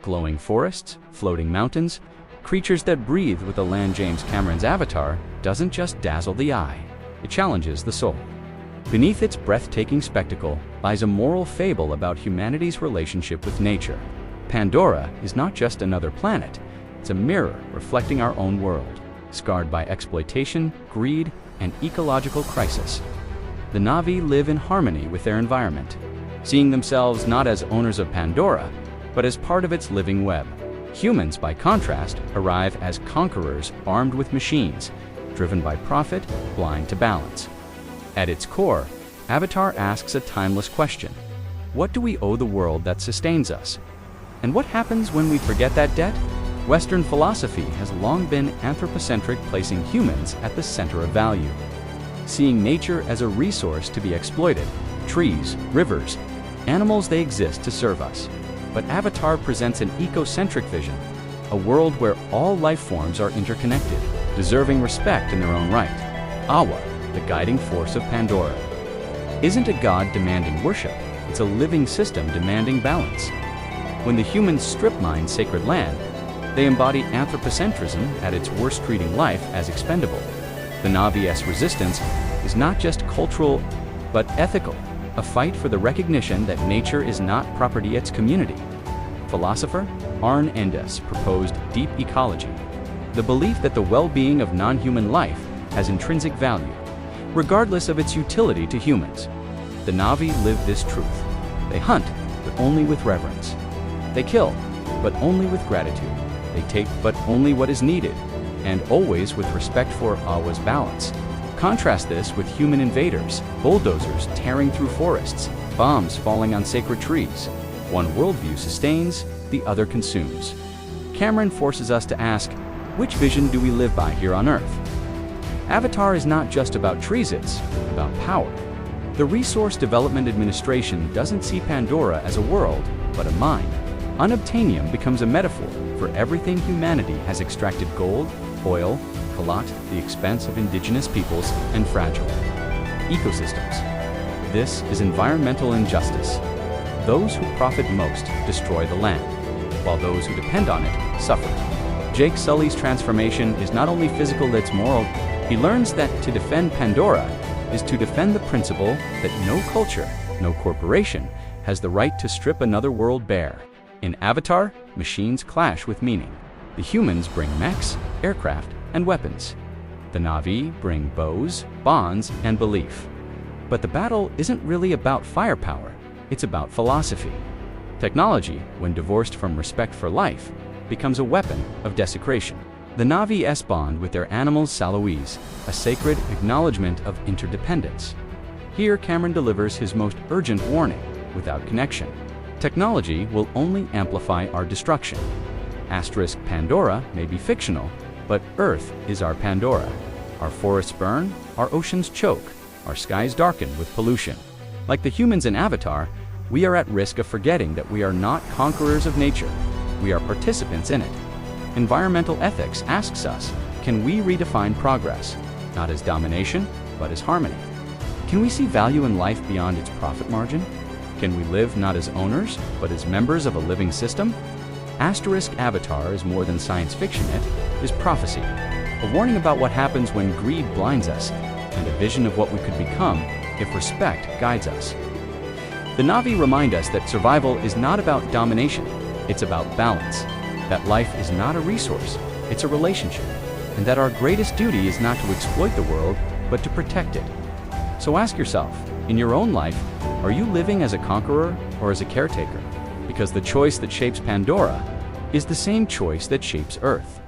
Glowing forests, floating mountains, creatures that breathe with the land. James Cameron's Avatar doesn't just dazzle the eye, it challenges the soul. Beneath its breathtaking spectacle lies a moral fable about humanity's relationship with nature. Pandora is not just another planet, it's a mirror reflecting our own world, scarred by exploitation, greed, and ecological crisis. The Na'vi live in harmony with their environment, seeing themselves not as owners of Pandora, but as part of its living web. Humans, by contrast, arrive as conquerors armed with machines, driven by profit, blind to balance. At its core, Avatar asks a timeless question. What do we owe the world that sustains us? And what happens when we forget that debt? Western philosophy has long been anthropocentric, placing humans at the center of value. Seeing nature as a resource to be exploited, trees, rivers, animals, they exist to serve us. But Avatar presents an ecocentric vision, a world where all life forms are interconnected, deserving respect in their own right. Eywa, the guiding force of Pandora, isn't a god demanding worship, it's a living system demanding balance. When the humans strip mine sacred land, they embody anthropocentrism at its worst, treating life as expendable. The Na'vi's resistance is not just cultural, but ethical, a fight for the recognition that nature is not property, it's community. Philosopher Arne Endes proposed deep ecology, the belief that the well-being of non-human life has intrinsic value, regardless of its utility to humans. The Na'vi live this truth. They hunt, but only with reverence. They kill, but only with gratitude. They take but only what is needed, and always with respect for Eywa's balance. Contrast this with human invaders, bulldozers tearing through forests, bombs falling on sacred trees. One worldview sustains, the other consumes. Cameron forces us to ask, which vision do we live by here on Earth? Avatar is not just about trees, it's about power. The Resource Development Administration doesn't see Pandora as a world, but a mine. Unobtainium becomes a metaphor for everything humanity has extracted: gold, oil, kalat, the expense of indigenous peoples, and fragile ecosystems. This is environmental injustice. Those who profit most destroy the land, while those who depend on it suffer. Jake Sully's transformation is not only physical, it's moral. He learns that to defend Pandora is to defend the principle that no culture, no corporation, has the right to strip another world bare. In Avatar, machines clash with meaning. The humans bring mechs, aircraft, and weapons. The Na'vi bring bows, bonds, and belief. But the battle isn't really about firepower, it's about philosophy. Technology, when divorced from respect for life, becomes a weapon of desecration. The Na'vi's bond with their animals Salois, a sacred acknowledgement of interdependence. Here Cameron delivers his most urgent warning: without connection, technology will only amplify our destruction. Pandora may be fictional, but Earth is our Pandora. Our forests burn, our oceans choke, our skies darken with pollution. Like the humans in Avatar, we are at risk of forgetting that we are not conquerors of nature, we are participants in it. Environmental ethics asks us, can we redefine progress, not as domination, but as harmony? Can we see value in life beyond its profit margin? Can we live not as owners, but as members of a living system? Avatar is more than science fiction, it is prophecy, a warning about what happens when greed blinds us, and a vision of what we could become if respect guides us. The Na'vi remind us that survival is not about domination, it's about balance, that life is not a resource, it's a relationship, and that our greatest duty is not to exploit the world, but to protect it. So ask yourself, in your own life, are you living as a conqueror or as a caretaker? Because the choice that shapes Pandora is the same choice that shapes Earth.